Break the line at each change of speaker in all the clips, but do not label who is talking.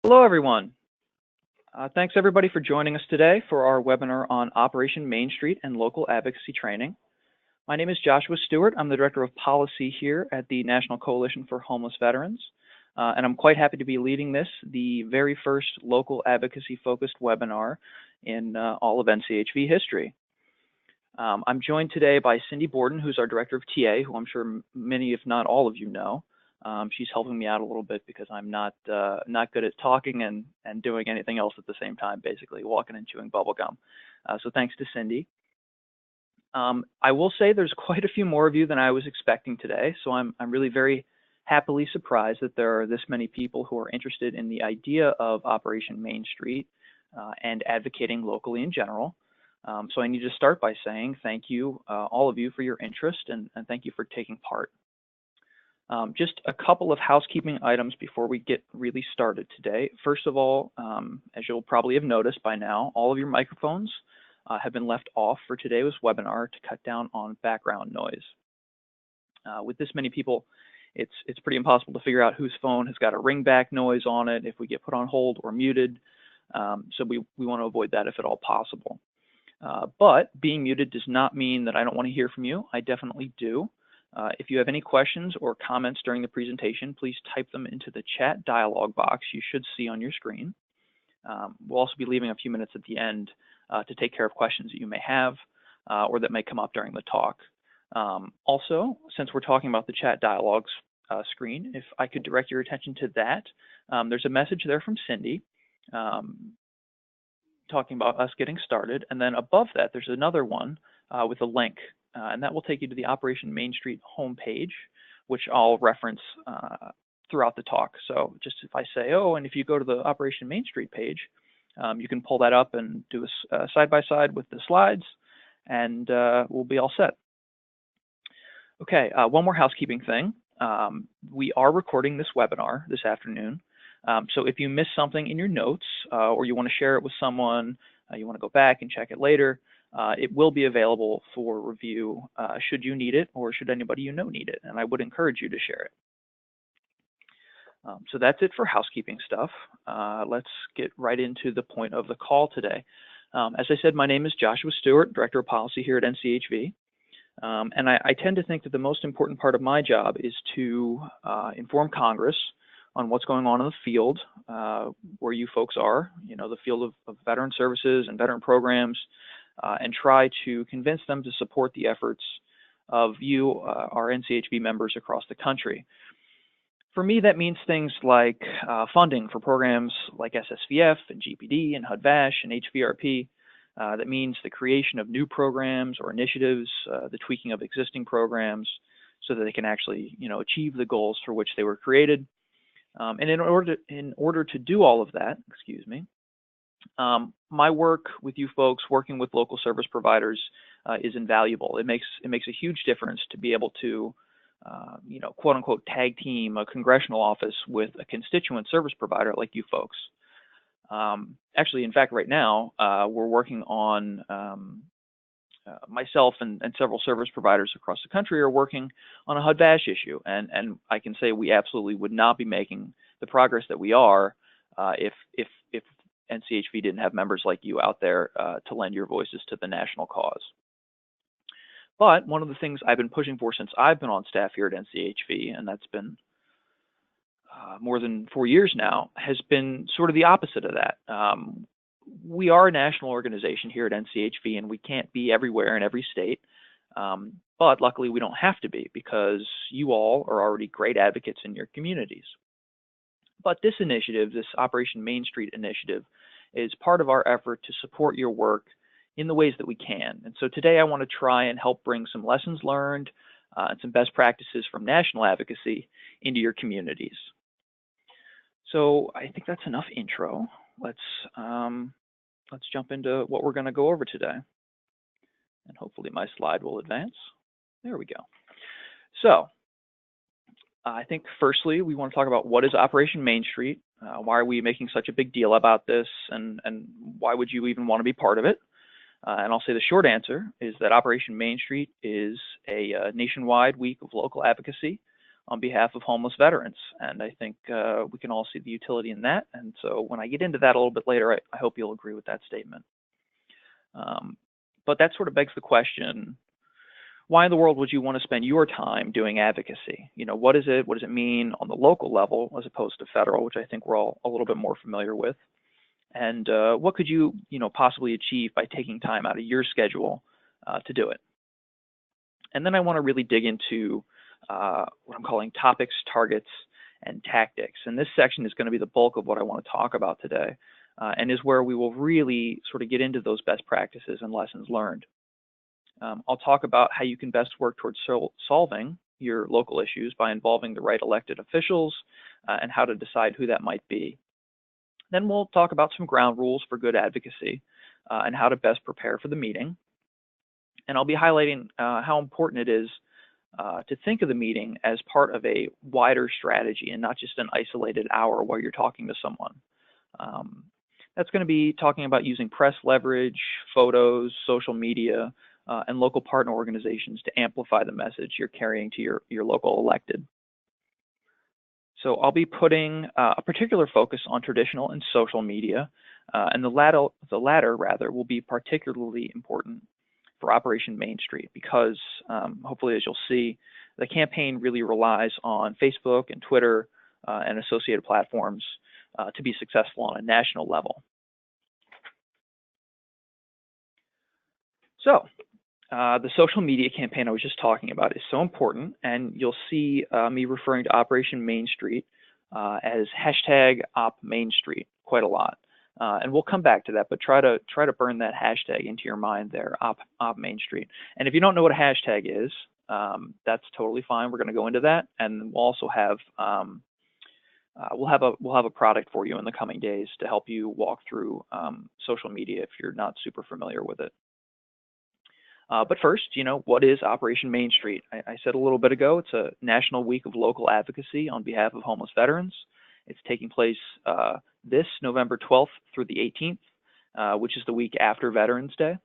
Hello, everyone. Thanks, everybody, for joining us today for our webinar on Operation Main Street and local advocacy training. My name is Joshua Stewart. I'm the Director of Policy here at the National Coalition for Homeless Veterans, and I'm quite happy to be leading this, the very first local advocacy-focused webinar in all of NCHV history. I'm joined today by Cindy Borden, who's our Director of TA, who I'm sure many, if not all of you know. She's helping me out a little bit because I'm not good at talking and doing anything else at the same time, basically walking and chewing bubble gum. So thanks to Cindy. I will say there's quite a few more of you than I was expecting today, so I'm really very happily surprised that there are this many people who are interested in the idea of Operation Main Street and advocating locally in general. So I need to start by saying thank you, all of you, for your interest and thank you for taking part. Just a couple of housekeeping items before we get really started today. First of all, as you'll probably have noticed by now, all of your microphones have been left off for today's webinar to cut down on background noise. With this many people, it's pretty impossible to figure out whose phone has got a ringback noise on it, if we get put on hold or muted. So we want to avoid that if at all possible. But being muted does not mean that I don't want to hear from you. I definitely do. If you have any questions or comments during the presentation, please type them into the chat dialog box you should see on your screen. We'll also be leaving a few minutes at the end to take care of questions that you may have or that may come up during the talk. Also, since we're talking about the chat dialogs screen, if I could direct your attention to that, there's a message there from Cindy talking about us getting started. And then above that, there's another one with a link. And that will take you to the Operation Main Street homepage, which I'll reference throughout the talk. So just if I say, oh, and if you go to the Operation Main Street page, you can pull that up and do a side-by-side with the slides, and we'll be all set. Okay, one more housekeeping thing. We are recording this webinar this afternoon. So if you miss something in your notes or you want to share it with someone, you want to go back and check it later, it will be available for review should you need it or should anybody you know need it, and I would encourage you to share it. So that's it for housekeeping stuff. Let's get right into the point of the call today. As I said, my name is Joshua Stewart, Director of Policy here at NCHV, and I tend to think that the most important part of my job is to inform Congress on what's going on in the field where you folks are, the field of veteran services and veteran programs, and try to convince them to support the efforts of you, our NCHV members across the country. For me, that means things like funding for programs like SSVF and GPD and HUD-VASH and HVRP. That means the creation of new programs or initiatives, the tweaking of existing programs so that they can actually, achieve the goals for which they were created. And in order to do all of that, my work with you folks, working with local service providers, is invaluable. It makes a huge difference to be able to, quote unquote, tag team a congressional office with a constituent service provider like you folks. Actually, in fact, right now we're working on myself and several service providers across the country are working on a HUD-VASH issue, and I can say we absolutely would not be making the progress that we are if NCHV didn't have members like you out there to lend your voices to the national cause. But one of the things I've been pushing for since I've been on staff here at NCHV, and that's been more than 4 years now, has been sort of the opposite of that. We are a national organization here at NCHV, and we can't be everywhere in every state. But luckily, we don't have to be because you all are already great advocates in your communities. But this initiative, this Operation Main Street initiative, is part of our effort to support your work in the ways that we can. And so today I want to try and help bring some lessons learned and some best practices from national advocacy into your communities. So I think that's enough intro. Let's jump into what we're going to go over today. And hopefully my slide will advance. There we go. So I think firstly, we want to talk about what is Operation Main Street, why are we making such a big deal about this, and why would you even want to be part of it? And I'll say the short answer is that Operation Main Street is a nationwide week of local advocacy on behalf of homeless veterans. And I think we can all see the utility in that. And so when I get into that a little bit later, I hope you'll agree with that statement. But that sort of begs the question, why in the world would you want to spend your time doing advocacy? You know, what is it? What does it mean on the local level as opposed to federal, which I think we're all a little bit more familiar with? And what could you, possibly achieve by taking time out of your schedule to do it? And then I want to really dig into what I'm calling topics, targets, and tactics. And this section is going to be the bulk of what I want to talk about today, and is where we will really sort of get into those best practices and lessons learned. I'll talk about how you can best work towards solving your local issues by involving the right elected officials and how to decide who that might be. Then we'll talk about some ground rules for good advocacy and how to best prepare for the meeting. And I'll be highlighting how important it is to think of the meeting as part of a wider strategy and not just an isolated hour where you're talking to someone. That's going to be talking about using press leverage, photos, social media, and local partner organizations to amplify the message you're carrying to your local elected. So I'll be putting a particular focus on traditional and social media, and the latter will be particularly important for Operation Main Street because hopefully, as you'll see, the campaign really relies on Facebook and Twitter and associated platforms to be successful on a national level. So the social media campaign I was just talking about is so important, and you'll see me referring to Operation Main Street as #OpMainStreet quite a lot. And we'll come back to that, but try to burn that hashtag into your mind there, Op Main Street. And if you don't know what a hashtag is, that's totally fine. We're going to go into that, and we'll also have we'll have a product for you in the coming days to help you walk through social media if you're not super familiar with it. But first, what is Operation Main Street? I said a little bit ago, it's a national week of local advocacy on behalf of homeless veterans. It's taking place this November 12th through the 18th, which is the week after Veterans Day.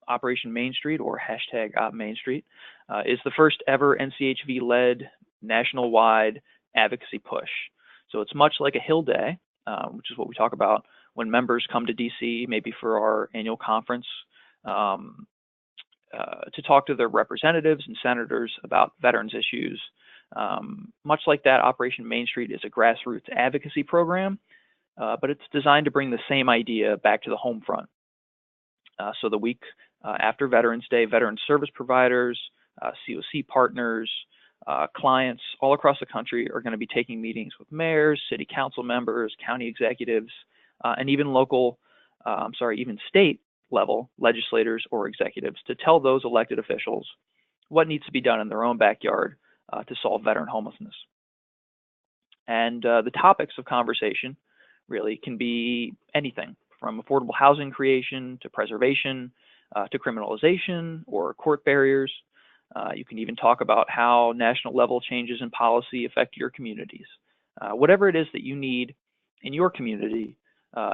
Operation Main Street, or #OpMainStreet, is the first ever NCHV-led national-wide advocacy push. So it's much like a Hill Day, which is what we talk about when members come to DC, maybe for our annual conference, to talk to their representatives and senators about veterans issues. Much like that, Operation Main Street is a grassroots advocacy program, but it's designed to bring the same idea back to the home front. So the week after Veterans Day, veteran service providers, COC partners, clients all across the country are going to be taking meetings with mayors, city council members, county executives, and even even state level legislators or executives to tell those elected officials what needs to be done in their own backyard to solve veteran homelessness. And the topics of conversation really can be anything from affordable housing creation to preservation to criminalization or court barriers. You can even talk about how national level changes in policy affect your communities. Whatever it is that you need in your community,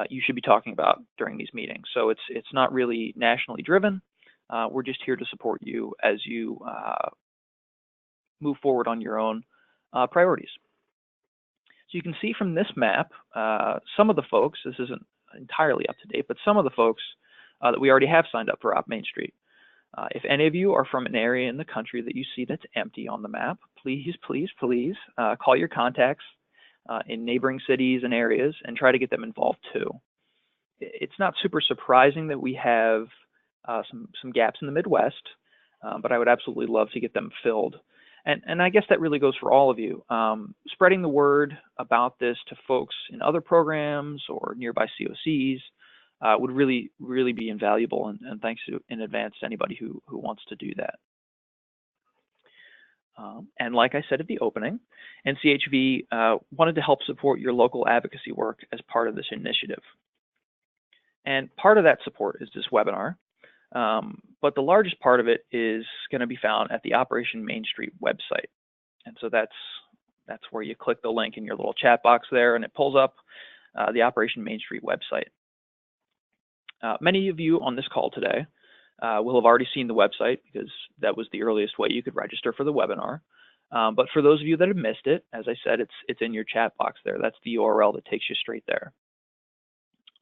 you should be talking about during these meetings. So it's not really nationally driven. We're just here to support you as you move forward on your own priorities. So you can see from this map, some of the folks, this isn't entirely up to date, but some of the folks that we already have signed up for Op Main Street. If any of you are from an area in the country that you see that's empty on the map, please call your contacts in neighboring cities and areas and try to get them involved too. It's not super surprising that we have some gaps in the Midwest, but I would absolutely love to get them filled. And I guess that really goes for all of you. Spreading the word about this to folks in other programs or nearby COCs would really, really be invaluable. And thanks in advance to anybody who wants to do that. And like I said at the opening, NCHV wanted to help support your local advocacy work as part of this initiative. And part of that support is this webinar, but the largest part of it is going to be found at the Operation Main Street website. And so that's where you click the link in your little chat box there, and it pulls up the Operation Main Street website. Many of you on this call today will have already seen the website because that was the earliest way you could register for the webinar. But for those of you that have missed it, as I said, it's in your chat box there. That's the URL that takes you straight there.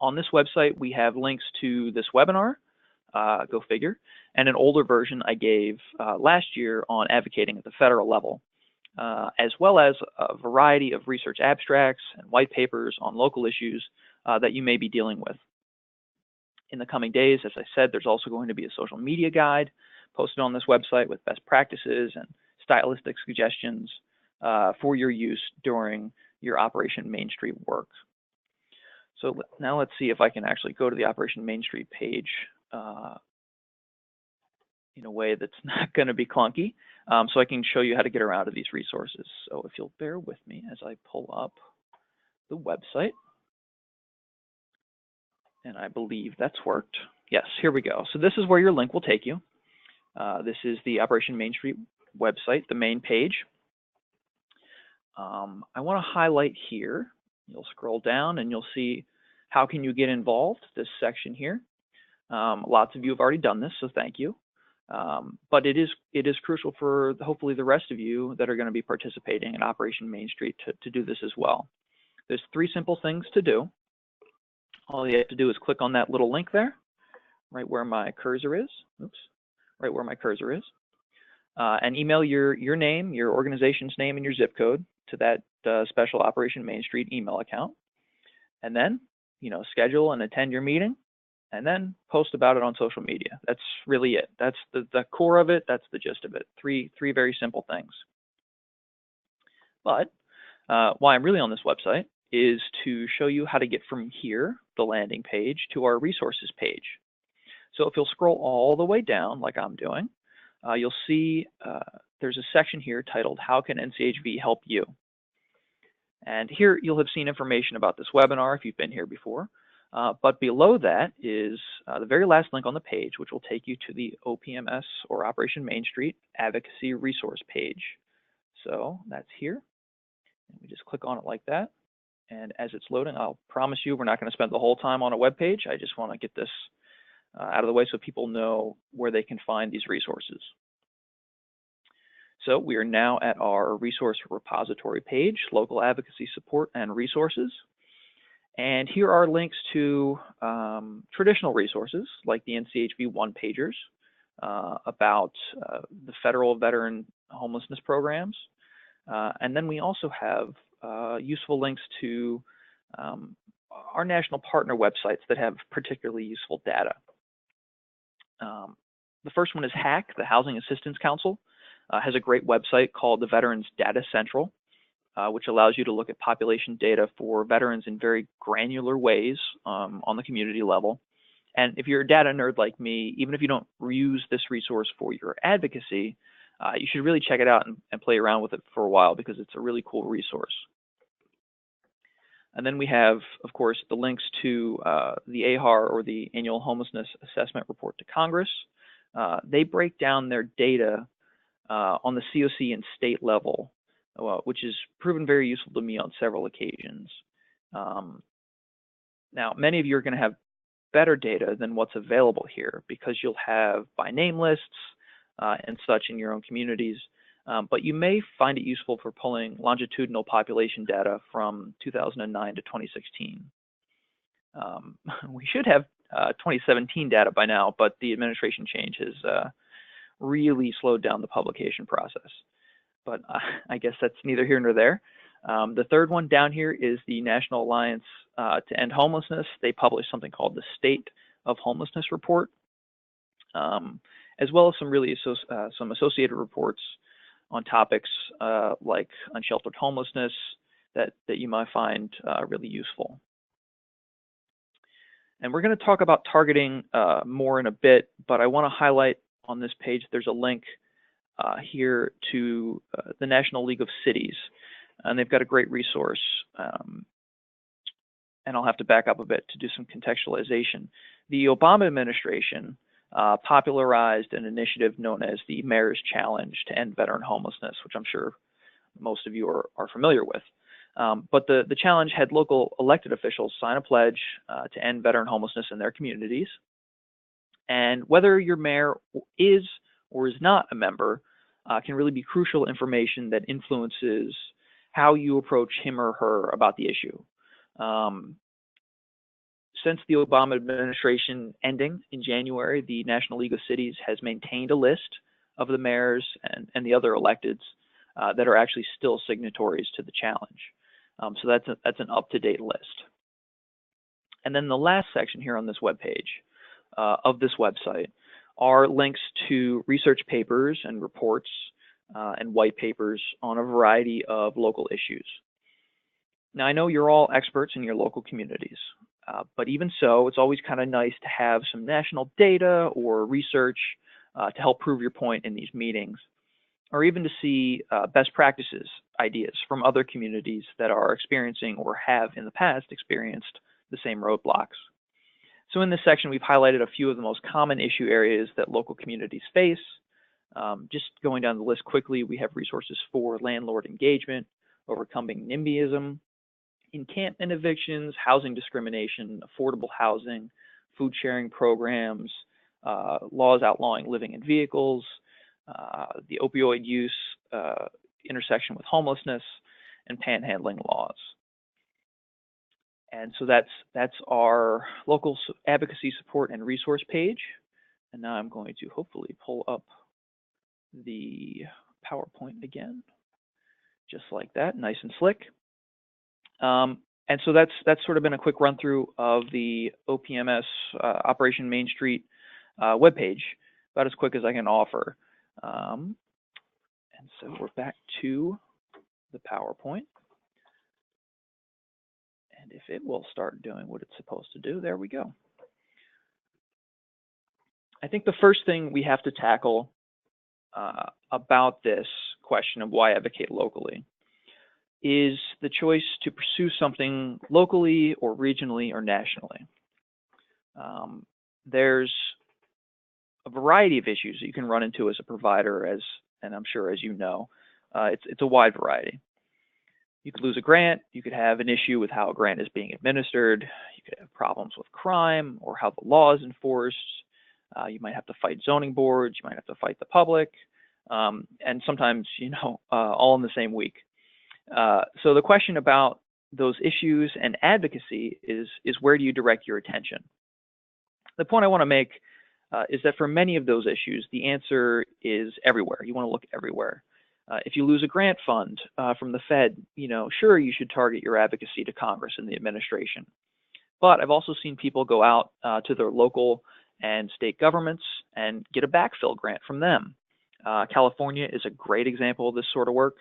On this website, we have links to this webinar, go figure, and an older version I gave last year on advocating at the federal level, as well as a variety of research abstracts and white papers on local issues that you may be dealing with. In the coming days, as I said, there's also going to be a social media guide posted on this website with best practices and stylistic suggestions for your use during your Operation Main Street work. So now let's see if I can actually go to the Operation Main Street page in a way that's not going to be clunky, so I can show you how to get around to these resources. So if you'll bear with me as I pull up the website. And I believe that's worked. Yes, here we go. So this is where your link will take you. This is the Operation Main Street website, the main page. I want to highlight here. You'll scroll down and you'll see how can you get involved, this section here. Lots of you have already done this, so thank you. But it is crucial for hopefully the rest of you that are going to be participating in Operation Main Street to do this as well. There's 3 simple things to do. All you have to do is click on that little link there, right where my cursor is. Oops, right where my cursor is, and email your name, your organization's name, and your zip code to that special Operation Main Street email account, and then schedule and attend your meeting, and then post about it on social media. That's really it. That's the core of it. That's the gist of it. Three very simple things. But why I'm really on this website is to show you how to get from here, the landing page, to our resources page. So if you'll scroll all the way down, like I'm doing, you'll see there's a section here titled How Can NCHV Help You? And here you'll have seen information about this webinar if you've been here before. But below that is the very last link on the page, which will take you to the OPMS or Operation Main Street Advocacy Resource page. So that's here. And we just click on it like that. And as it's loading, I'll promise you we're not going to spend the whole time on a web page. I just want to get this out of the way so people know where they can find these resources. So we are now at our resource repository page, local advocacy support and resources. And here are links to traditional resources like the NCHV one-pagers about the federal veteran homelessness programs. And then we also have useful links to our national partner websites that have particularly useful data. The first one is HAC, the Housing Assistance Council, has a great website called the Veterans Data Central, which allows you to look at population data for veterans in very granular ways on the community level. And if you're a data nerd like me, even if you don't use this resource for your advocacy, you should really check it out and play around with it for a while because it's a really cool resource. And then we have, of course, the links to the AHAR, or the Annual Homelessness Assessment Report to Congress. They break down their data on the COC and state level, which has proven very useful to me on several occasions. Now, many of you are going to have better data than what's available here because you'll have by name lists and such in your own communities. But you may find it useful for pulling longitudinal population data from 2009 to 2016. We should have 2017 data by now, but the administration change has really slowed down the publication process. But I guess that's neither here nor there. The third one down here is the National Alliance to End Homelessness. They publish something called the State of Homelessness Report, as well as some really some associated reports on topics like unsheltered homelessness that you might find really useful. And we're going to talk about targeting more in a bit, but I want to highlight on this page there's a link here to the National League of Cities, and they've got a great resource. And I'll have to back up a bit to do some contextualization. The Obama administration popularized an initiative known as the Mayor's Challenge to End Veteran Homelessness, which I'm sure most of you are familiar with. But the challenge had local elected officials sign a pledge to end veteran homelessness in their communities. And whether your mayor is or is not a member can really be crucial information that influences how you approach him or her about the issue. Since the Obama administration ending in January, the National League of Cities has maintained a list of the mayors and the other electeds that are actually still signatories to the challenge. So that's an up-to-date list. And then the last section here on this webpage of this website are links to research papers and reports and white papers on a variety of local issues. Now, I know you're all experts in your local communities, but even so, it's always kind of nice to have some national data or research to help prove your point in these meetings, or even to see best practices ideas from other communities that are experiencing or have in the past experienced the same roadblocks. So in this section, we've highlighted a few of the most common issue areas that local communities face. Just going down the list quickly, we have resources for landlord engagement, overcoming NIMBYism, encampment evictions, housing discrimination, affordable housing, food sharing programs, laws outlawing living in vehicles, the opioid use intersection with homelessness, and panhandling laws. And so that's our local advocacy support and resource page. And now I'm going to hopefully pull up the PowerPoint again, just like that, nice and slick. And so that's sort of been a quick run through of the OPMS Operation Main Street webpage, about as quick as I can offer. And so we're back to the PowerPoint. And if it will start doing what it's supposed to do, there we go. I think the first thing we have to tackle about this question of why advocate locally is the choice to pursue something locally or regionally or nationally. There's a variety of issues that you can run into as a provider, and I'm sure as you know, it's a wide variety. You could lose a grant, you could have an issue with how a grant is being administered, you could have problems with crime or how the law is enforced, you might have to fight zoning boards, you might have to fight the public, and sometimes, all in the same week. So the question about those issues and advocacy is where do you direct your attention? The point I want to make is that for many of those issues, the answer is everywhere. You want to look everywhere. If you lose a grant fund from the Fed, sure, you should target your advocacy to Congress and the administration. But I've also seen people go out to their local and state governments and get a backfill grant from them. California is a great example of this sort of work.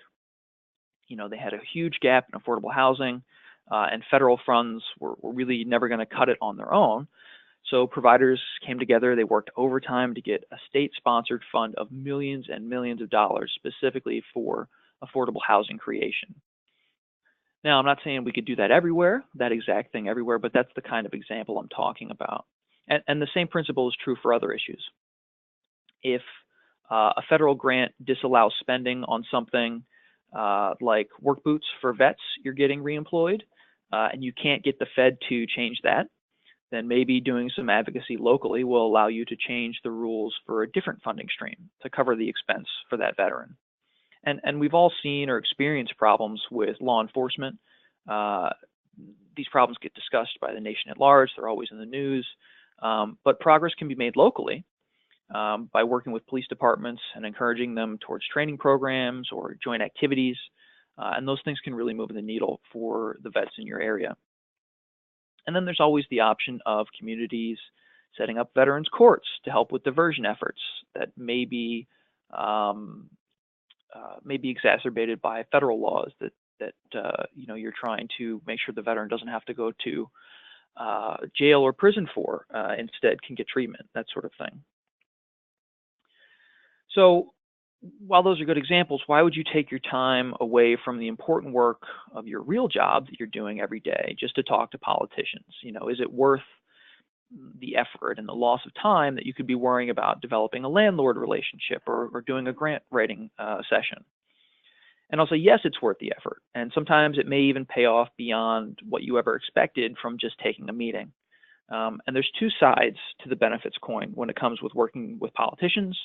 They had a huge gap in affordable housing, and federal funds were really never going to cut it on their own. So providers came together, they worked overtime to get a state-sponsored fund of millions and millions of dollars specifically for affordable housing creation. Now, I'm not saying we could do that everywhere, that exact thing everywhere, but that's the kind of example I'm talking about. And the same principle is true for other issues. If a federal grant disallows spending on something like work boots for vets you're getting reemployed, and you can't get the Fed to change that, then maybe doing some advocacy locally will allow you to change the rules for a different funding stream to cover the expense for that veteran. And we've all seen or experienced problems with law enforcement. These problems get discussed by the nation at large. They're always in the news. But progress can be made locally by working with police departments and encouraging them towards training programs or joint activities. And those things can really move the needle for the vets in your area. And then there's always the option of communities setting up veterans courts to help with diversion efforts that may be exacerbated by federal laws that you're trying to make sure the veteran doesn't have to go to jail or prison for, instead can get treatment, that sort of thing. So while those are good examples, why would you take your time away from the important work of your real job that you're doing every day just to talk to politicians? Is it worth the effort and the loss of time that you could be worrying about developing a landlord relationship or doing a grant writing session? And I'll say, yes, it's worth the effort. And sometimes it may even pay off beyond what you ever expected from just taking a meeting. And there's two sides to the benefits coin when it comes with working with politicians,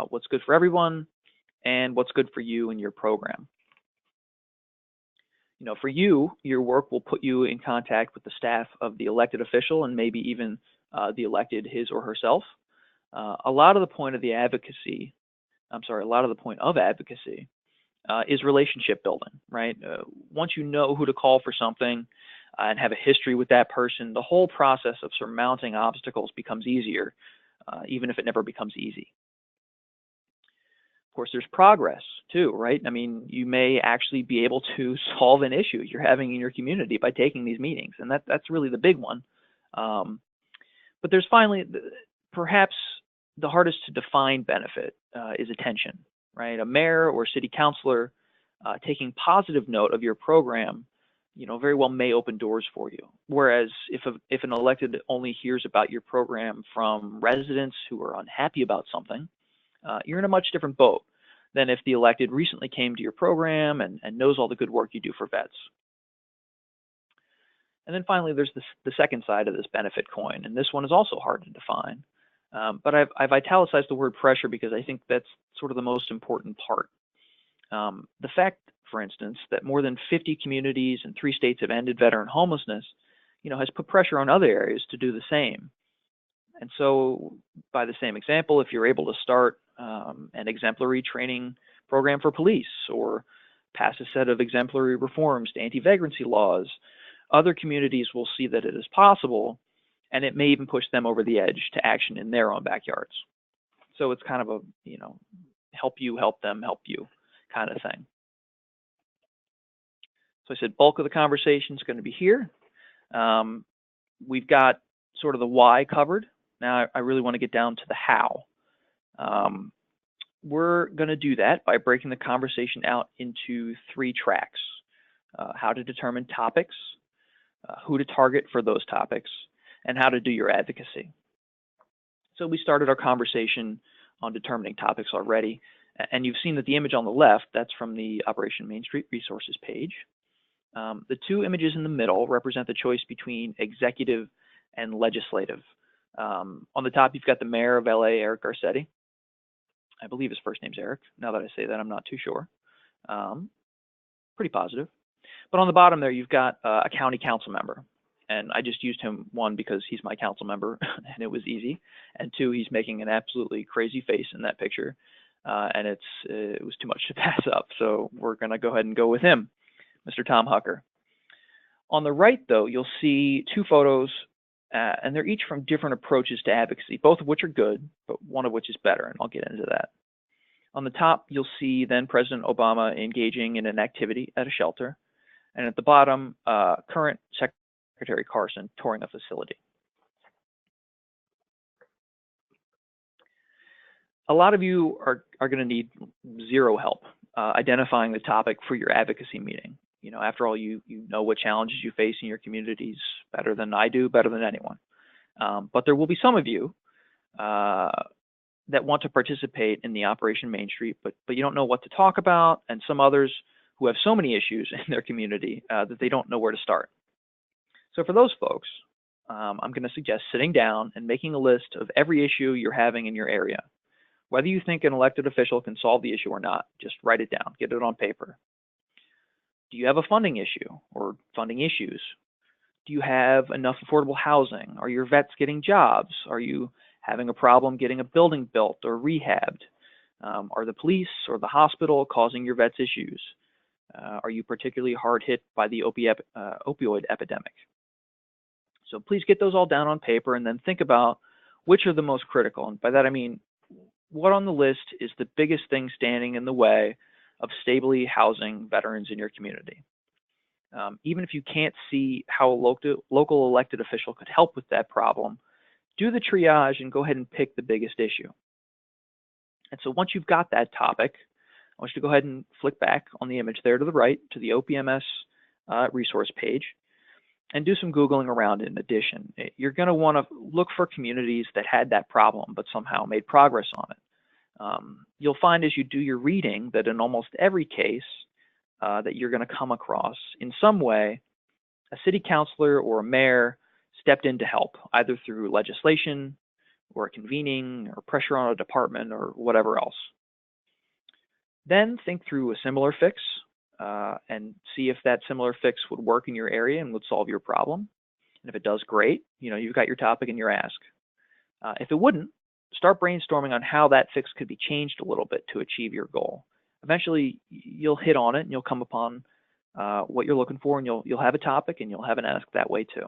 what's good for everyone, and what's good for you and your program. For you, your work will put you in contact with the staff of the elected official and maybe even the elected his or herself. A lot of the point of advocacy is relationship building, right? Once you know who to call for something and have a history with that person, the whole process of surmounting obstacles becomes easier, even if it never becomes easy. Of course, there's progress too, right? I mean, you may actually be able to solve an issue you're having in your community by taking these meetings, and that's really the big one. But there's finally, perhaps the hardest to define benefit is attention, right? A mayor or city councilor taking positive note of your program, very well may open doors for you. Whereas if an elected only hears about your program from residents who are unhappy about something, you're in a much different boat than if the elected recently came to your program and knows all the good work you do for vets. And then finally, there's the second side of this benefit coin, and this one is also hard to define. But I've italicized the word pressure because I think that's sort of the most important part. The fact, for instance, that more than 50 communities in 3 states have ended veteran homelessness, has put pressure on other areas to do the same. And so, by the same example, if you're able to start an exemplary training program for police or pass a set of exemplary reforms to anti-vagrancy laws, other communities will see that it is possible, and it may even push them over the edge to action in their own backyards. So it's kind of a, help you, help them, help you kind of thing. So I said bulk of the conversation is going to be here. We've got sort of the why covered. Now I really want to get down to the how. We're going to do that by breaking the conversation out into 3 tracks. How to determine topics, who to target for those topics, and how to do your advocacy. So we started our conversation on determining topics already, and you've seen that the image on the left, that's from the Operation Main Street Resources page. The 2 images in the middle represent the choice between executive and legislative. On the top, you've got the mayor of LA, Eric Garcetti. I believe his first name's Eric. Now that I say that, I'm not too sure. Pretty positive. But on the bottom there, you've got a county council member. And I just used him, 1, because he's my council member, and it was easy. And 2, he's making an absolutely crazy face in that picture. And it was too much to pass up. So we're going to go ahead and go with him, Mr. Tom Hucker. On the right, though, you'll see 2 photos, and they're each from different approaches to advocacy, both of which are good, but one of which is better, and I'll get into that. On the top, you'll see then President Obama engaging in an activity at a shelter. And at the bottom, current Secretary Carson touring a facility. A lot of you are going to need zero help identifying the topic for your advocacy meeting. After all, you know what challenges you face in your communities better than I do, better than anyone. But there will be some of you that want to participate in the Operation Main Street, but you don't know what to talk about, and some others who have so many issues in their community that they don't know where to start. So for those folks, I'm going to suggest sitting down and making a list of every issue you're having in your area. Whether you think an elected official can solve the issue or not, just write it down, get it on paper. Do you have a funding issue or funding issues? Do you have enough affordable housing? Are your vets getting jobs? Are you having a problem getting a building built or rehabbed? Are the police or the hospital causing your vets issues? Are you particularly hard hit by the opioid epidemic? So please get those all down on paper and then think about which are the most critical. And by that I mean, what on the list is the biggest thing standing in the way of stably housing veterans in your community? Even if you can't see how a local elected official could help with that problem, do the triage and go ahead and pick the biggest issue. And so once you've got that topic, I want you to go ahead and flick back on the image there to the right to the OPMS resource page and do some Googling around in addition. You're going to want to look for communities that had that problem but somehow made progress on it. You'll find as you do your reading that in almost every case that you're going to come across, in some way, a city councilor or a mayor stepped in to help, either through legislation or convening or pressure on a department or whatever else. Then think through a similar fix and see if that similar fix would work in your area and would solve your problem. And if it does, great. You've got your topic and your ask. If it wouldn't, start brainstorming on how that fix could be changed a little bit to achieve your goal. Eventually, you'll hit on it and you'll come upon what you're looking for, and you'll have a topic and you'll have an ask that way too.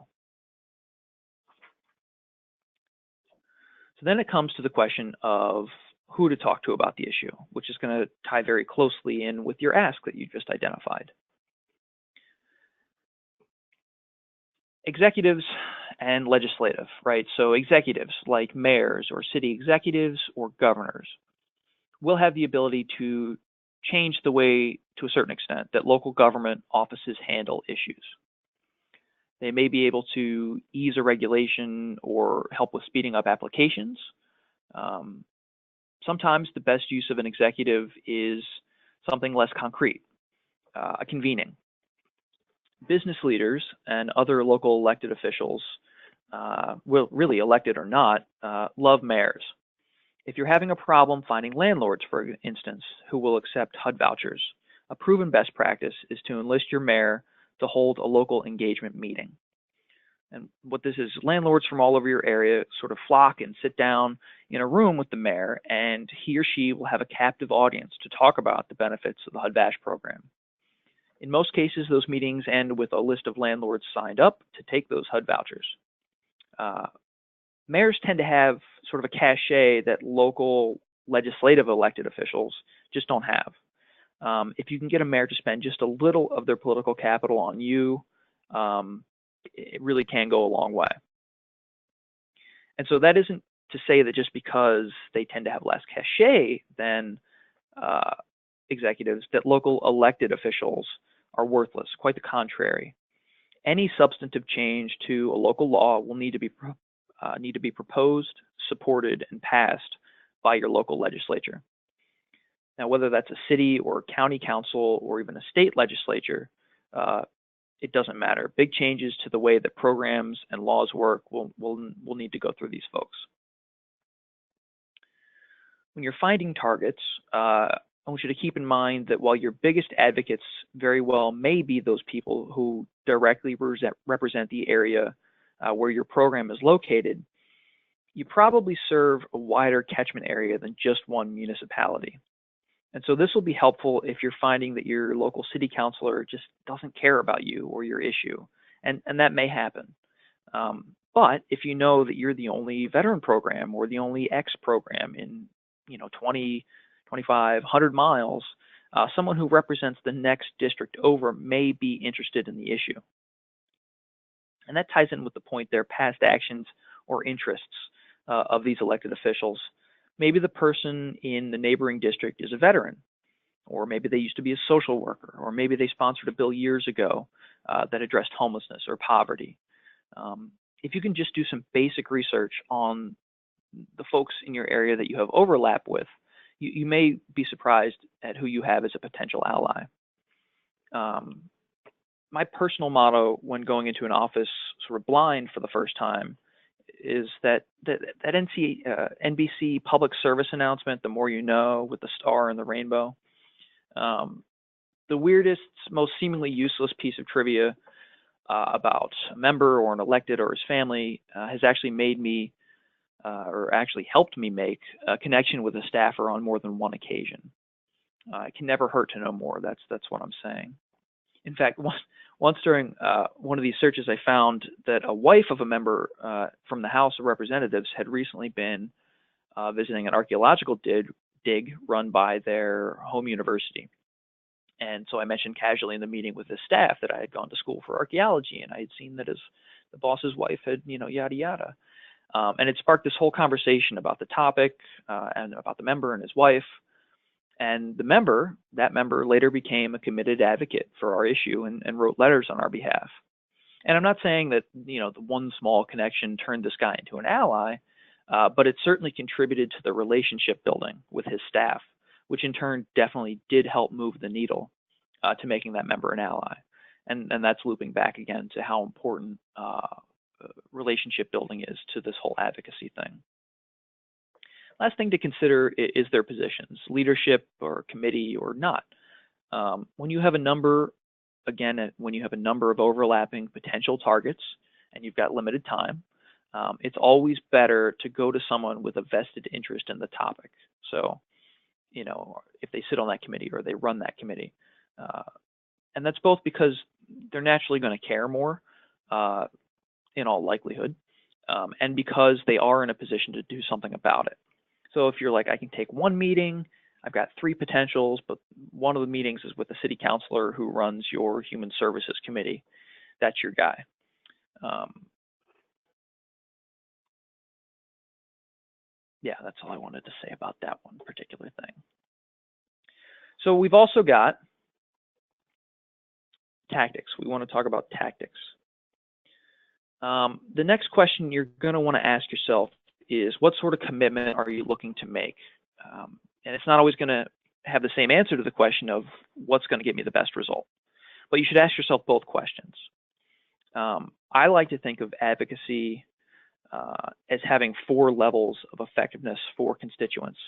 So then it comes to the question of who to talk to about the issue, which is going to tie very closely in with your ask that you just identified. Executives and legislative, right? So executives like mayors or city executives or governors will have the ability to change the way, to a certain extent, that local government offices handle issues. They may be able to ease a regulation or help with speeding up applications. Sometimes the best use of an executive is something less concrete, a convening. Business leaders and other local elected officials, really elected or not, love mayors. If you're having a problem finding landlords, for instance, who will accept HUD vouchers, a proven best practice is to enlist your mayor to hold a local engagement meeting. And what this is, landlords from all over your area sort of flock and sit down in a room with the mayor, and he or she will have a captive audience to talk about the benefits of the HUD VASH program. In most cases, those meetings end with a list of landlords signed up to take those HUD vouchers. Mayors tend to have sort of a cachet that local legislative elected officials just don't have. If you can get a mayor to spend just a little of their political capital on you, it really can go a long way. And so that isn't to say that just because they tend to have less cachet than executives, that local elected officials are worthless. Quite the contrary. Any substantive change to a local law will need to be proposed, supported, and passed by your local legislature. Now, whether that's a city or county council or even a state legislature, it doesn't matter. Big changes to the way that programs and laws work will need to go through these folks. When you're finding targets, I want you to keep in mind that while your biggest advocates very well may be those people who directly represent the area where your program is located, you probably serve a wider catchment area than just one municipality. And so this will be helpful if you're finding that your local city councilor just doesn't care about you or your issue, and that may happen. But if you know that you're the only veteran program or the only X program in 20, 25, 100 miles, someone who represents the next district over may be interested in the issue. And that ties in with the point there, past actions or interests of these elected officials. Maybe the person in the neighboring district is a veteran, or maybe they used to be a social worker, or maybe they sponsored a bill years ago that addressed homelessness or poverty. If you can just do some basic research on the folks in your area that you have overlap with, you may be surprised at who you have as a potential ally. My personal motto when going into an office sort of blind for the first time is that NBC public service announcement, the more you know, with the star and the rainbow. The weirdest, most seemingly useless piece of trivia about a member or an elected or his family has actually made me, or actually helped me make a connection with a staffer on more than one occasion. It can never hurt to know more. That's what I'm saying. In fact, once during one of these searches, I found that a wife of a member from the House of Representatives had recently been visiting an archaeological dig run by their home university. And so I mentioned casually in the meeting with the staff that I had gone to school for archaeology, and I had seen that the boss's wife had, yada, yada. And it sparked this whole conversation about the topic and about the member and his wife. And that member later became a committed advocate for our issue and wrote letters on our behalf. And I'm not saying that, the one small connection turned this guy into an ally, but it certainly contributed to the relationship building with his staff, which in turn definitely did help move the needle to making that member an ally. And that's looping back again to how important relationship building is to this whole advocacy thing. Last thing to consider is their positions, leadership or committee or not. When you have a number, again, when you have a number of overlapping potential targets and you've got limited time, it's always better to go to someone with a vested interest in the topic. So, if they sit on that committee or they run that committee. And that's both because they're naturally going to care more in all likelihood, and because they are in a position to do something about it. So if you're like, I can take one meeting, I've got 3 potentials, but one of the meetings is with the city councilor who runs your human services committee, that's your guy. Yeah, that's all I wanted to say about that one particular thing. So we've also got tactics. We want to talk about tactics. The next question you're going to want to ask yourself is, what sort of commitment are you looking to make? And it's not always going to have the same answer to the question of what's going to get me the best result. But you should ask yourself both questions. I like to think of advocacy as having 4 levels of effectiveness for constituents.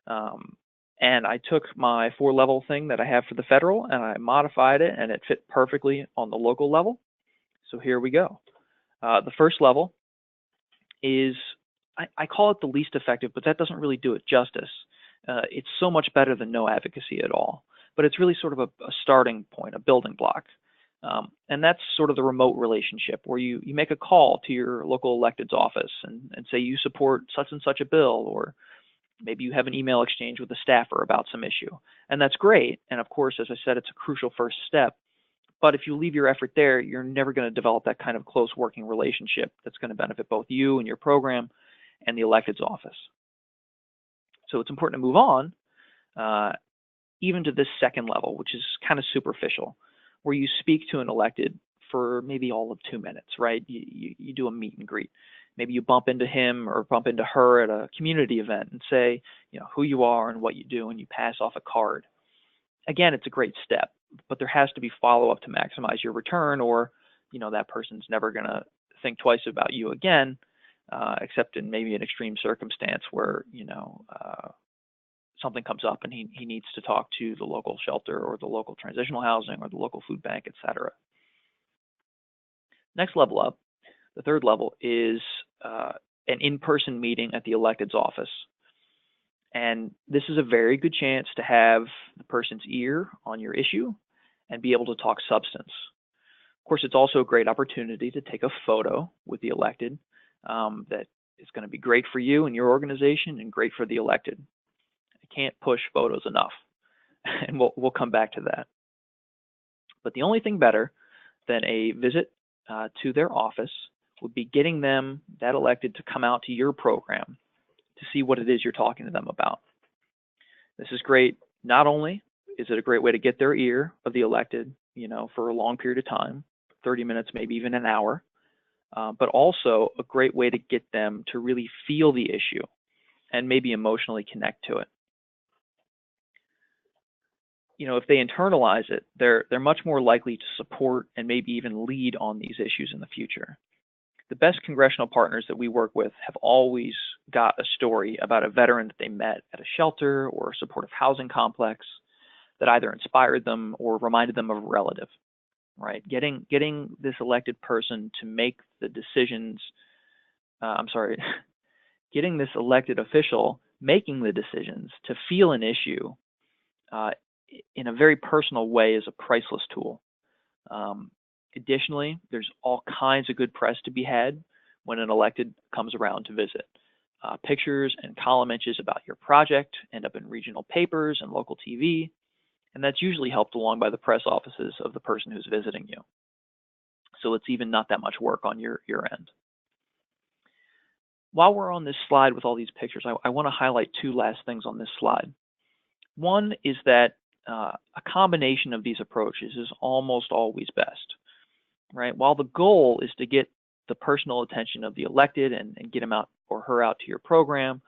And I took my 4-level thing that I have for the federal and I modified it, and it fit perfectly on the local level. So here we go. The first level is, I call it the least effective, but that doesn't really do it justice. It's so much better than no advocacy at all. But it's really sort of a starting point, a building block. And that's sort of the remote relationship where you make a call to your local elected's office and say you support such and such a bill, or maybe you have an email exchange with a staffer about some issue. And that's great. And of course, as I said, it's a crucial first step. But if you leave your effort there, you're never going to develop that kind of close working relationship that's going to benefit both you and your program and the elected's office. So it's important to move on even to this second level, which is kind of superficial, where you speak to an elected for maybe all of 2 minutes, right? You do a meet and greet. Maybe you bump into him or bump into her at a community event and say, who you are and what you do, and you pass off a card. Again, it's a great step, but there has to be follow-up to maximize your return, or that person's never going to think twice about you again, except in maybe an extreme circumstance where something comes up and he needs to talk to the local shelter or the local transitional housing or the local food bank, etc. Next level up, the third level, is an in-person meeting at the elected's office. And this is a very good chance to have the person's ear on your issue and be able to talk substance. Of course, it's also a great opportunity to take a photo with the elected that is going to be great for you and your organization and great for the elected. I can't push photos enough, and we'll come back to that. But the only thing better than a visit to their office would be getting them, that elected, to come out to your program to see what it is you're talking to them about. This is great. Not only is it a great way to get their ear of the elected, for a long period of time, 30 minutes, maybe even an hour, but also a great way to get them to really feel the issue and maybe emotionally connect to it. If they internalize it, they're much more likely to support and maybe even lead on these issues in the future. The best congressional partners that we work with have always got a story about a veteran that they met at a shelter or a supportive housing complex that either inspired them or reminded them of a relative, right? Getting this elected person to make the decisions, getting this elected official making the decisions to feel an issue in a very personal way is a priceless tool. Additionally, there's all kinds of good press to be had when an elected comes around to visit. Pictures and column inches about your project end up in regional papers and local TV, and that's usually helped along by the press offices of the person who's visiting you. So it's even not that much work on your end. While we're on this slide with all these pictures, I want to highlight 2 last things on this slide. One is that a combination of these approaches is almost always best, right? While the goal is to get the personal attention of the elected and get him out or her out to your program,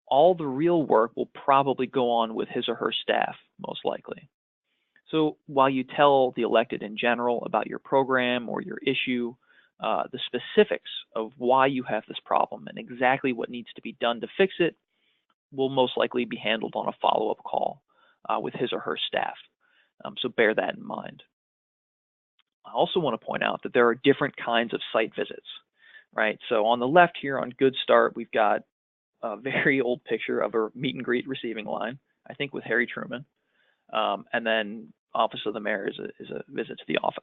all the real work will probably go on with his or her staff, most likely. So while you tell the elected in general about your program or your issue, the specifics of why you have this problem and exactly what needs to be done to fix it will most likely be handled on a follow-up call with his or her staff. So bear that in mind. I also want to point out that there are different kinds of site visits, right? So on the left here on Good Start, we've got a very old picture of a meet and greet receiving line, I think with Harry Truman. And then Office of the Mayor is a visit to the office.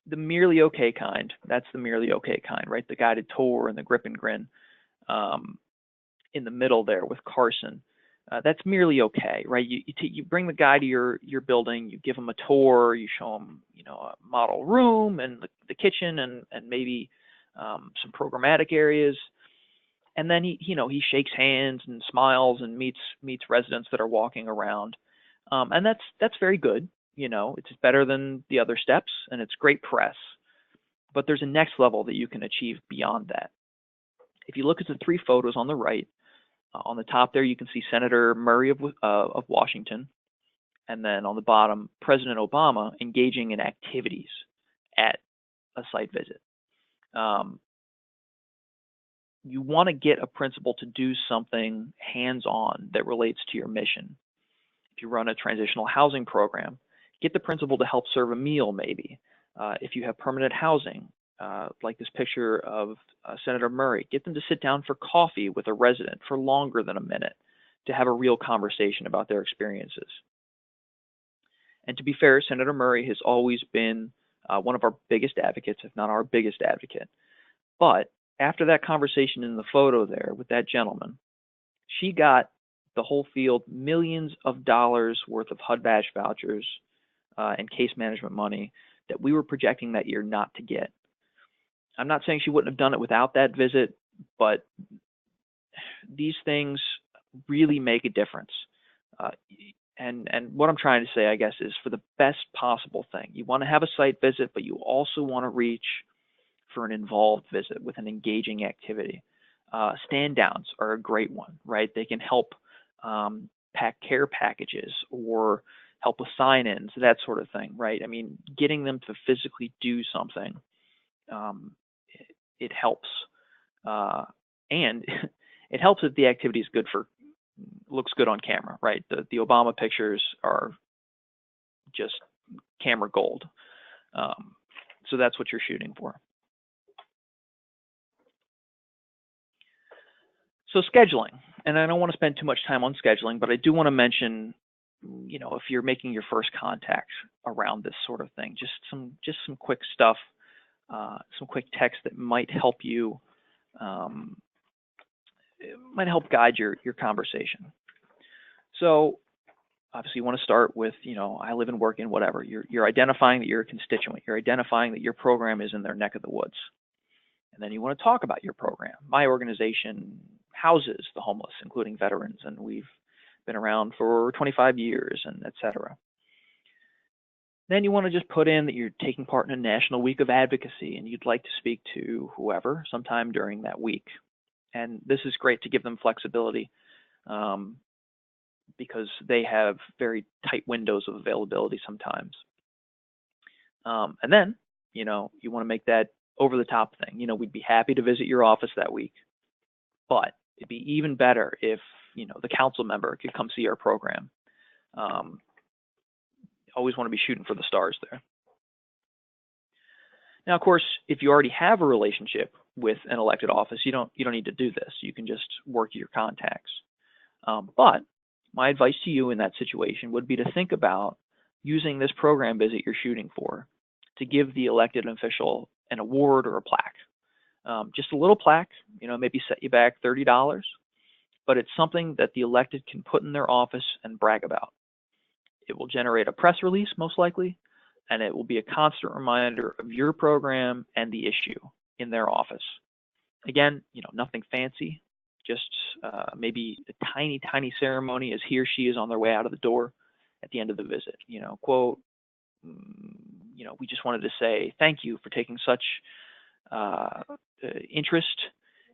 The merely okay kind, that's the merely okay kind, right? The guided tour and the grip and grin in the middle there with Carson. That's merely okay, right? You bring the guy to your building, you give him a tour, you show him, a model room and the kitchen and maybe some programmatic areas, and then he shakes hands and smiles and meets residents that are walking around, and that's very good. It's better than the other steps, and it's great press. But there's a next level that you can achieve beyond that. If you look at the three photos on the right, on the top there, you can see Senator Murray of Washington, and then on the bottom, President Obama engaging in activities at a site visit. You want to get a principal to do something hands-on that relates to your mission. If you run a transitional housing program, get the principal to help serve a meal maybe. If you have permanent housing, like this picture of Senator Murray, get them to sit down for coffee with a resident for longer than a minute to have a real conversation about their experiences. And to be fair, Senator Murray has always been one of our biggest advocates, if not our biggest advocate. But after that conversation in the photo there with that gentleman, she got the whole field millions of dollars worth of HUD-VASH vouchers and case management money that we were projecting that year not to get. I'm not saying she wouldn't have done it without that visit, but these things really make a difference. And what I'm trying to say, I guess, is for the best possible thing. You want to have a site visit, but you also want to reach for an involved visit with an engaging activity. Stand downs are a great one, right? They can help pack care packages or help with sign-ins, that sort of thing, right? I mean, getting them to physically do something, it helps. And it helps if the activity is looks good on camera, right? The Obama pictures are just camera gold. So that's what you're shooting for. So scheduling, and I don't want to spend too much time on scheduling, but I do want to mention, if you're making your first contact around this sort of thing, just some quick stuff, some quick text that might help you, it might help guide your conversation. So obviously you want to start with, I live and work in whatever. You're identifying that you're a constituent. You're identifying that your program is in their neck of the woods. And then you want to talk about your program. My organization houses the homeless, including veterans, and we've been around for 25 years, and et cetera. Then you want to just put in that you're taking part in a National Week of Advocacy, and you'd like to speak to whoever sometime during that week. And this is great to give them flexibility because they have very tight windows of availability sometimes. And then, you want to make that over-the-top thing. We'd be happy to visit your office that week, but it'd be even better if, the council member could come see our program. Always want to be shooting for the stars there. Now, of course, if you already have a relationship with an elected office, you don't need to do this. You can just work your contacts. But my advice to you in that situation would be to think about using this program visit you're shooting for to give the elected official an award or a plaque. Just a little plaque, maybe set you back $30, but it's something that the elected can put in their office and brag about. It will generate a press release, most likely, and it will be a constant reminder of your program and the issue in their office. Again, nothing fancy, just maybe a tiny, tiny ceremony as he or she is on their way out of the door at the end of the visit. Quote, we just wanted to say thank you for taking such interest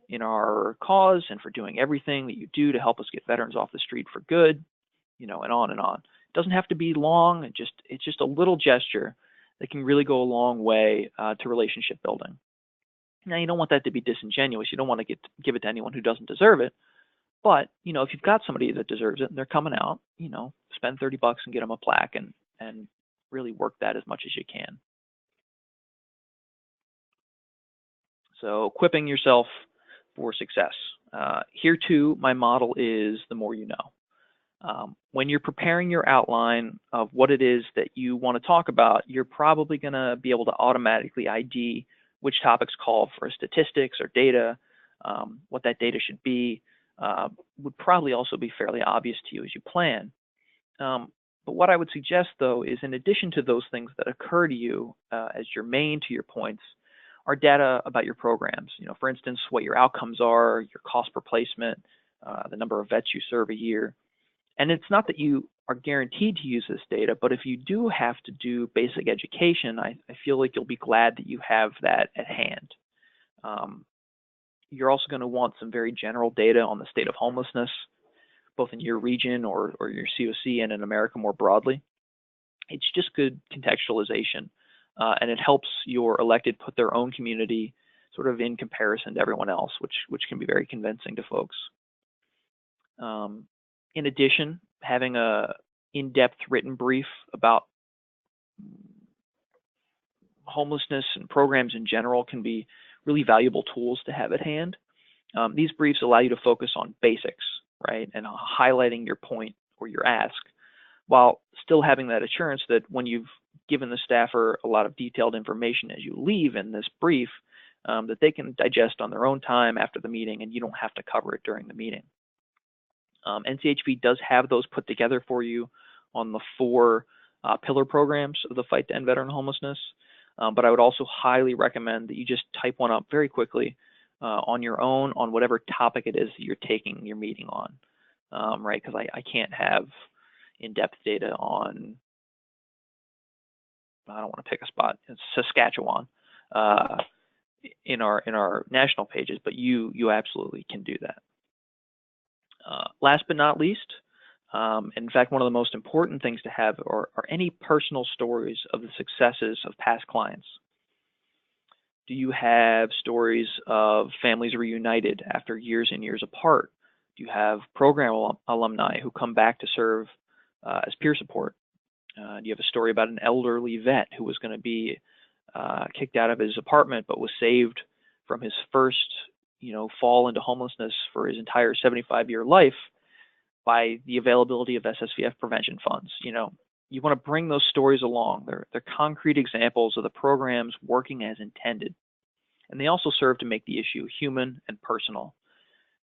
in our cause and for doing everything that you do to help us get veterans off the street for good, and on and on. It doesn't have to be long. It's just a little gesture that can really go a long way to relationship building. Now, you don't want that to be disingenuous. You don't want to give it to anyone who doesn't deserve it. But, if you've got somebody that deserves it and they're coming out, spend $30 and get them a plaque and really work that as much as you can. So equipping yourself for success. Here too, my model is the more you know. When you're preparing your outline of what it is that you want to talk about, you're probably going to be able to automatically ID which topics call for statistics or data, what that data should be, would probably also be fairly obvious to you as you plan. But what I would suggest, though, is in addition to those things that occur to you as germane to your points, are data about your programs. For instance, what your outcomes are, your cost per placement, the number of vets you serve a year. And it's not that you are guaranteed to use this data, but if you do have to do basic education, I feel like you'll be glad that you have that at hand. You're also going to want some very general data on the state of homelessness, both in your region or your COC and in America more broadly. It's just good contextualization, and it helps your elected put their own community sort of in comparison to everyone else, which can be very convincing to folks. In addition, having a in-depth written brief about homelessness and programs in general can be really valuable tools to have at hand. These briefs allow you to focus on basics, right, and highlighting your point or your ask, while still having that assurance that when you've given the staffer a lot of detailed information as you leave in this brief, that they can digest on their own time after the meeting, and you don't have to cover it during the meeting. NCHB does have those put together for you on the 4 pillar programs of the fight to end veteran homelessness. But I would also highly recommend that you just type one up very quickly on your own on whatever topic it is that you're taking your meeting on, right? Because I can't have in-depth data on, I don't want to pick a spot, it's Saskatchewan in our national pages, but you absolutely can do that. Last but not least, in fact, one of the most important things to have are any personal stories of the successes of past clients. Do you have stories of families reunited after years and years apart? Do you have program alumni who come back to serve as peer support? Do you have a story about an elderly vet who was going to be kicked out of his apartment but was saved from his first fall into homelessness for his entire 75-year life by the availability of SSVF prevention funds? You want to bring those stories along. They're concrete examples of the programs working as intended. And they also serve to make the issue human and personal.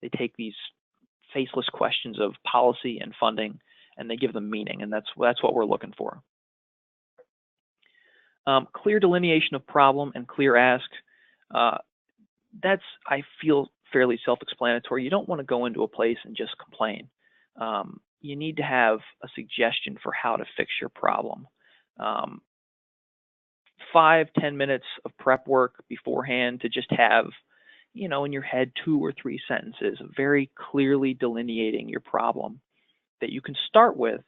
They take these faceless questions of policy and funding and they give them meaning, and that's what we're looking for. Clear delineation of problem and clear ask. That's, I feel, fairly self-explanatory. You don't want to go into a place and just complain. You need to have a suggestion for how to fix your problem. 5-10 minutes of prep work beforehand to just have, in your head 2 or 3 sentences very clearly delineating your problem that you can start with,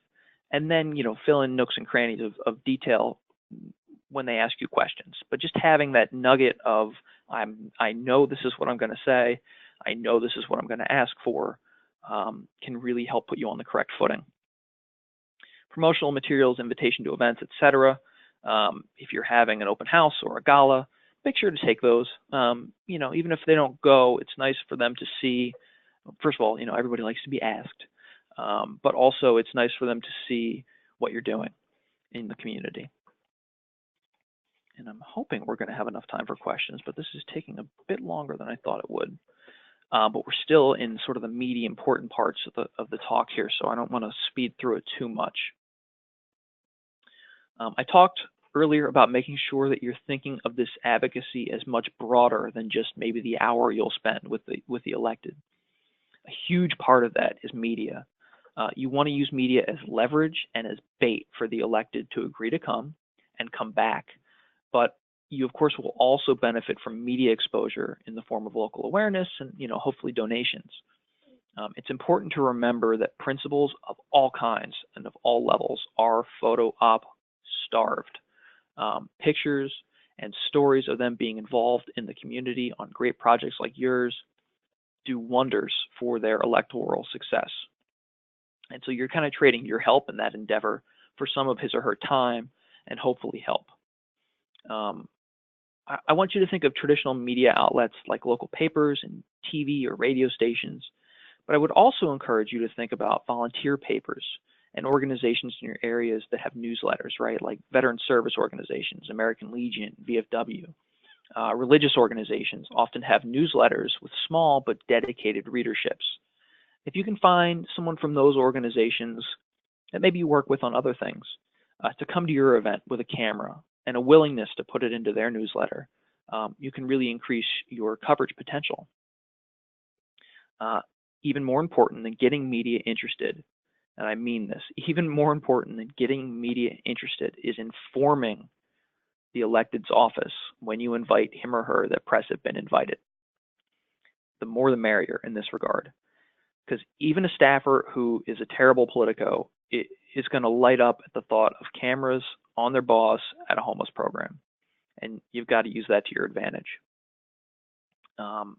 and then, fill in nooks and crannies of detail when they ask you questions. But just having that nugget of, I know this is what I'm going to say, I know this is what I'm going to ask for, can really help put you on the correct footing. Promotional materials, invitation to events, etc. If you're having an open house or a gala, make sure to take those. Even if they don't go, it's nice for them to see. First of all, everybody likes to be asked, but also it's nice for them to see what you're doing in the community. And I'm hoping we're going to have enough time for questions, but this is taking a bit longer than I thought it would. But we're still in sort of the meaty, important parts of the talk here, so I don't want to speed through it too much. I talked earlier about making sure that you're thinking of this advocacy as much broader than just maybe the hour you'll spend with the elected. A huge part of that is media. You want to use media as leverage and as bait for the elected to agree to come and come back. But you, of course, will also benefit from media exposure in the form of local awareness and, hopefully donations. It's important to remember that principals of all kinds and of all levels are photo op starved. Pictures and stories of them being involved in the community on great projects like yours do wonders for their electoral success. And so you're kind of trading your help in that endeavor for some of his or her time and hopefully help. I want you to think of traditional media outlets like local papers and TV or radio stations, but I would also encourage you to think about volunteer papers and organizations in your areas that have newsletters, right? Like veteran service organizations, American Legion, VFW. Religious organizations often have newsletters with small but dedicated readerships. If you can find someone from those organizations that maybe you work with on other things to come to your event with a camera and a willingness to put it into their newsletter, you can really increase your coverage potential. Even more important than getting media interested, and I mean this, even more important than getting media interested is informing the elected's office when you invite him or her that press have been invited. The more the merrier in this regard. Because even a staffer who is a terrible politico is going to light up at the thought of cameras on their boss at a homeless program. And you've got to use that to your advantage. So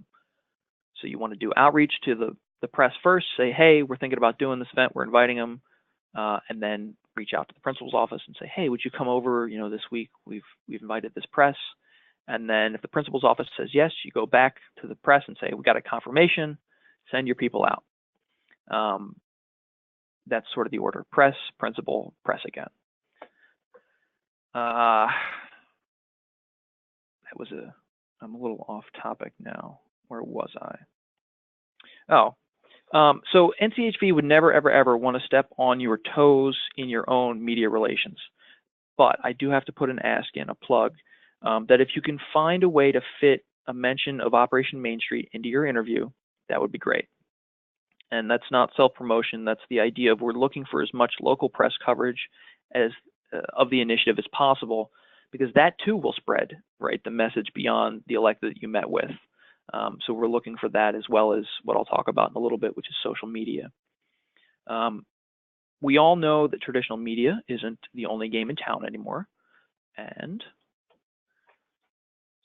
you want to do outreach to the press first, say, hey, we're thinking about doing this event, we're inviting them, and then reach out to the principal's office and say, hey, would you come over, this week, we've invited this press. And then if the principal's office says yes, you go back to the press and say, we got a confirmation, send your people out. That's sort of the order: press, principal, press again. I'm a little off topic now. Where was I? So NCHV would never, ever, ever want to step on your toes in your own media relations. But I do have to put an ask in, a plug, that if you can find a way to fit a mention of Operation Main Street into your interview, that would be great. And that's not self-promotion. That's the idea of we're looking for as much local press coverage as of the initiative as possible, because that too will spread, right, the message beyond the elected that you met with. So we're looking for that, as well as what I'll talk about in a little bit, which is social media. We all know that traditional media isn't the only game in town anymore. And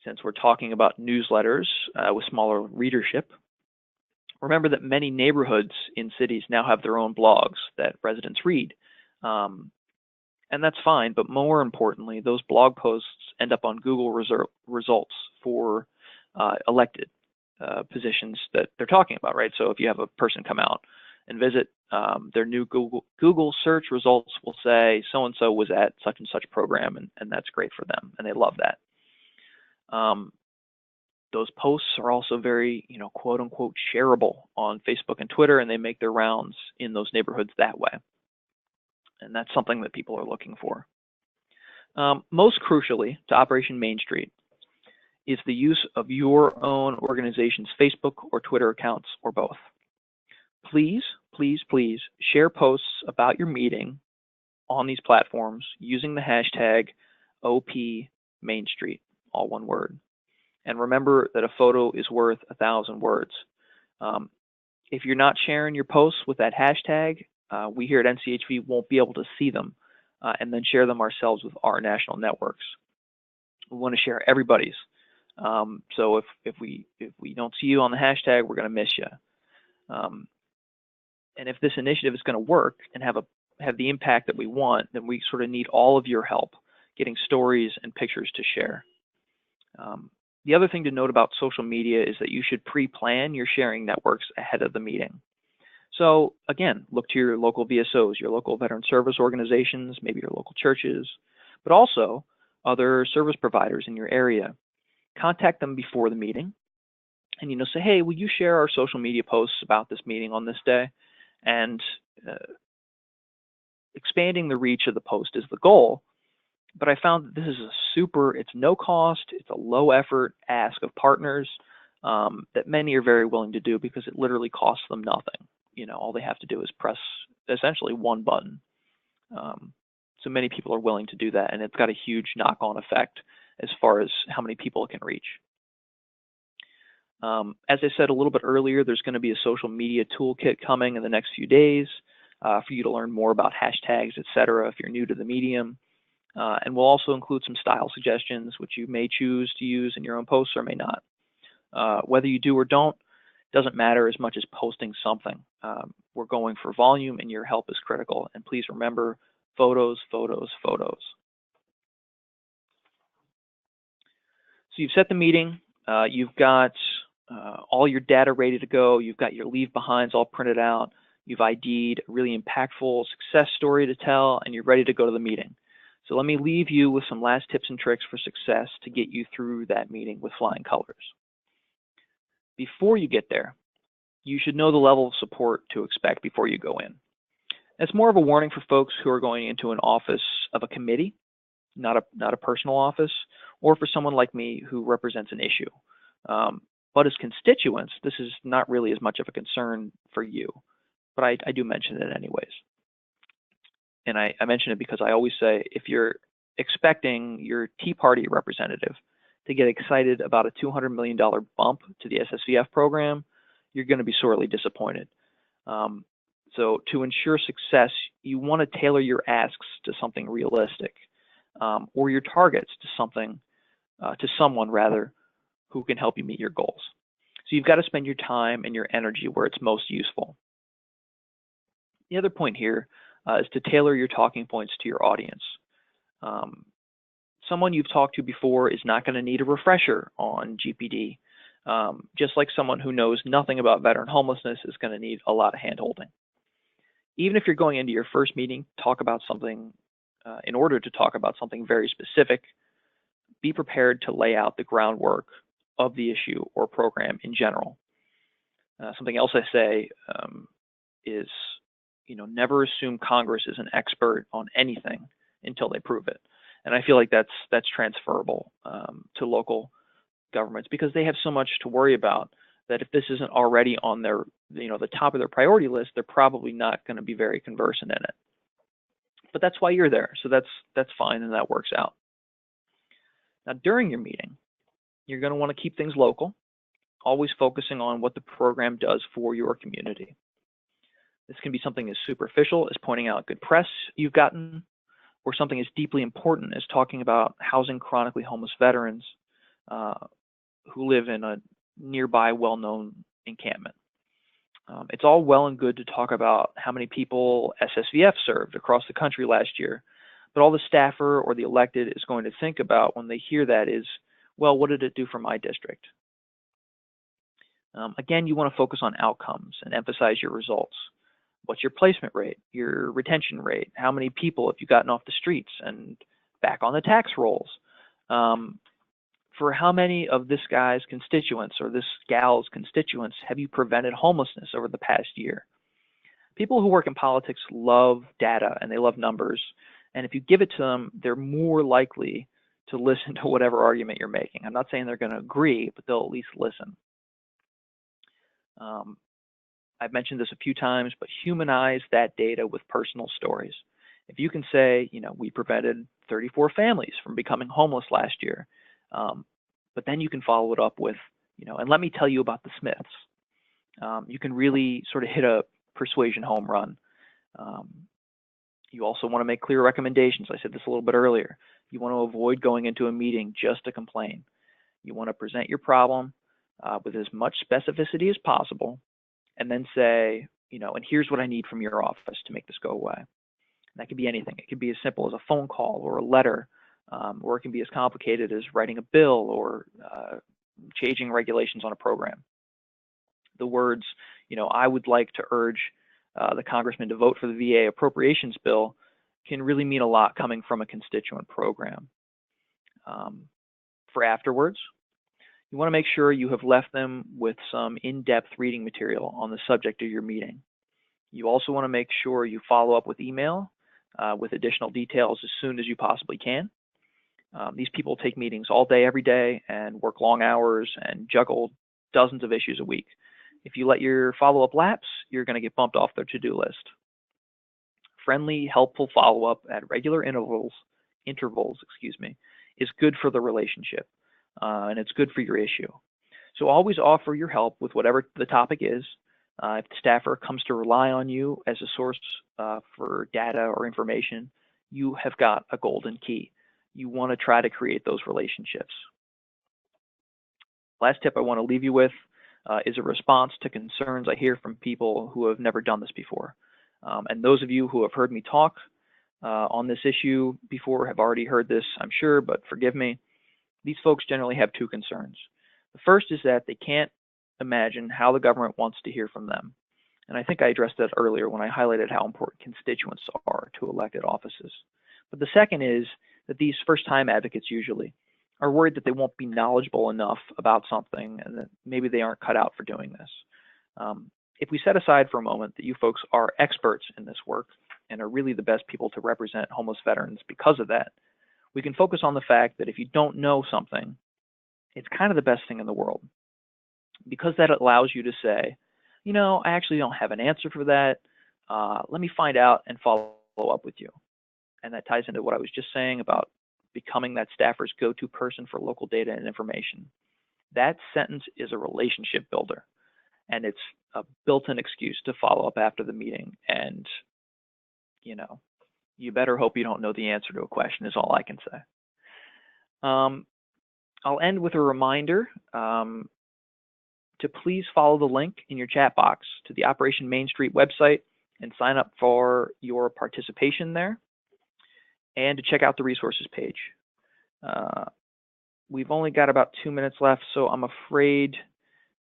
since we're talking about newsletters with smaller readership, remember that many neighborhoods in cities now have their own blogs that residents read. And that's fine, but more importantly, those blog posts end up on Google results for elected positions that they're talking about, right? So if you have a person come out and visit, their new Google search results will say so-and-so was at such and such program, and that's great for them, and they love that. Those posts are also very, quote unquote, shareable on Facebook and Twitter, and they make their rounds in those neighborhoods that way. And that's something that people are looking for. Most crucially to Operation Main Street is the use of your own organization's Facebook or Twitter accounts, or both. Please, please, please share posts about your meeting on these platforms using the hashtag OP Main Street, all one word. And remember that a photo is worth 1,000 words. If you're not sharing your posts with that hashtag, we here at NCHV won't be able to see them and then share them ourselves with our national networks. We want to share everybody's. So if we don't see you on the hashtag, we're going to miss you. And if this initiative is going to work and have the impact that we want, then we sort of need all of your help getting stories and pictures to share. The other thing to note about social media is that you should pre-plan your sharing networks ahead of the meeting. So again, look to your local VSOs, your local veteran service organizations, maybe your local churches, but also other service providers in your area. Contact them before the meeting and say, hey, will you share our social media posts about this meeting on this day? And expanding the reach of the post is the goal. But I found that this is it's no cost, it's a low effort ask of partners that many are very willing to do, because it literally costs them nothing. All they have to do is press essentially one button. So many people are willing to do that, and it's got a huge knock-on effect as far as how many people it can reach. As I said a little bit earlier, there's going to be a social media toolkit coming in the next few days for you to learn more about hashtags, etc. if you're new to the medium. And we'll also include some style suggestions, which you may choose to use in your own posts or may not. Whether you do or don't doesn't matter as much as posting something. We're going for volume, and your help is critical. And please remember, photos, photos, photos. So you've set the meeting. You've got all your data ready to go. You've got your leave behinds all printed out. You've ID'd a really impactful success story to tell, and you're ready to go to the meeting. So let me leave you with some last tips and tricks for success to get you through that meeting with flying colors. Before you get there, you should know the level of support to expect before you go in. It's more of a warning for folks who are going into an office of a committee, not a personal office, or for someone like me who represents an issue. But as constituents, this is not really as much of a concern for you, but I do mention it anyways. And I mention it because I always say, if you're expecting your Tea Party representative to get excited about a $200 million bump to the SSVF program, you're going to be sorely disappointed. So to ensure success, you want to tailor your asks to something realistic, or your targets to someone rather, who can help you meet your goals. So you've got to spend your time and your energy where it's most useful. The other point here is to tailor your talking points to your audience. Someone you've talked to before is not going to need a refresher on GPD, just like someone who knows nothing about veteran homelessness is going to need a lot of hand-holding. Even if you're going into your first meeting, in order to talk about something very specific, be prepared to lay out the groundwork of the issue or program in general. Something else I say is, never assume Congress is an expert on anything until they prove it. And I feel like that's transferable to local governments, because they have so much to worry about that if this isn't already on their, the top of their priority list, they're probably not going to be very conversant in it. But that's why you're there, so that's fine, and that works out. Now, during your meeting, you're going to want to keep things local, always focusing on what the program does for your community. This can be something as superficial as pointing out good press you've gotten, or something as deeply important as talking about housing chronically homeless veterans who live in a nearby well-known encampment. It's all well and good to talk about how many people SSVF served across the country last year, but all the staffer or the elected is going to think about when they hear that is, well, what did it do for my district? Again, you want to focus on outcomes and emphasize your results. What's your placement rate, your retention rate? How many people have you gotten off the streets and back on the tax rolls? For how many of this guy's constituents or this gal's constituents have you prevented homelessness over the past year? People who work in politics love data and they love numbers. And if you give it to them, they're more likely to listen to whatever argument you're making. I'm not saying they're going to agree, but they'll at least listen. I've mentioned this a few times, but humanize that data with personal stories. If you can say, we prevented 34 families from becoming homeless last year, but then you can follow it up with, and let me tell you about the Smiths. You can really sort of hit a persuasion home run. You also want to make clear recommendations. I said this a little bit earlier. You want to avoid going into a meeting just to complain. You want to present your problem with as much specificity as possible, and then say, and here's what I need from your office to make this go away. And that could be anything. It could be as simple as a phone call or a letter, or it can be as complicated as writing a bill or changing regulations on a program. The words, I would like to urge the congressman to vote for the VA appropriations bill can really mean a lot coming from a constituent program. For afterwards, you want to make sure you have left them with some in-depth reading material on the subject of your meeting. You also want to make sure you follow up with email with additional details as soon as you possibly can. These people take meetings all day, every day, and work long hours and juggle dozens of issues a week. If you let your follow-up lapse, you're going to get bumped off their to-do list. Friendly, helpful follow-up at regular intervals, is good for the relationship. And it's good for your issue. So always offer your help with whatever the topic is. If the staffer comes to rely on you as a source for data or information, you have got a golden key. You want to try to create those relationships. Last tip I want to leave you with is a response to concerns I hear from people who have never done this before. And those of you who have heard me talk on this issue before have already heard this, I'm sure, but forgive me. These folks generally have two concerns. The first is that they can't imagine how the government wants to hear from them. And I think I addressed that earlier when I highlighted how important constituents are to elected offices. But the second is that these first-time advocates usually are worried that they won't be knowledgeable enough about something and that maybe they aren't cut out for doing this. If we set aside for a moment that you folks are experts in this work and are really the best people to represent homeless veterans because of that, we can focus on the fact that if you don't know something, it's kind of the best thing in the world, because that allows you to say, you know, I actually don't have an answer for that. Let me find out and follow up with you. And that ties into what I was just saying about becoming that staffer's go-to person for local data and information. That sentence is a relationship builder, and it's a built-in excuse to follow up after the meeting. And, you know, you better hope you don't know the answer to a question is all I can say. I'll end with a reminder to please follow the link in your chat box to the Operation Main Street website and sign up for your participation there, and to check out the resources page. We've only got about 2 minutes left, so I'm afraid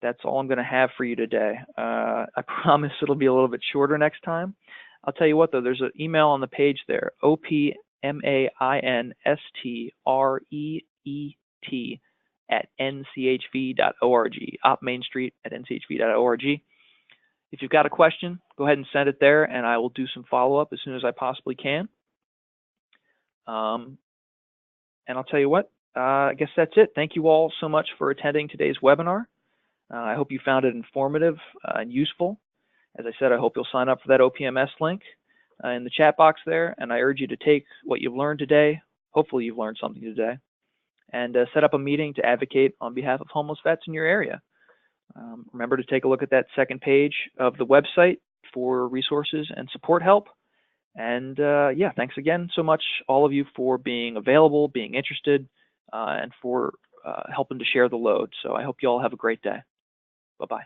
that's all I'm going to have for you today. I promise it'll be a little bit shorter next time. I'll tell you what, though, there's an email on the page there, opmainstreet@nchv.org, opmainstreet@nchv.org. If you've got a question, go ahead and send it there, and I will do some follow-up as soon as I possibly can. And I'll tell you what, I guess that's it. Thank you all so much for attending today's webinar. I hope you found it informative and useful. As I said, I hope you'll sign up for that OPMS link in the chat box there, and I urge you to take what you've learned today, hopefully you've learned something today, and set up a meeting to advocate on behalf of homeless vets in your area. Remember to take a look at that second page of the website for resources and support help. And yeah, thanks again so much, all of you, for being available, being interested, and for helping to share the load. So I hope you all have a great day. Bye-bye.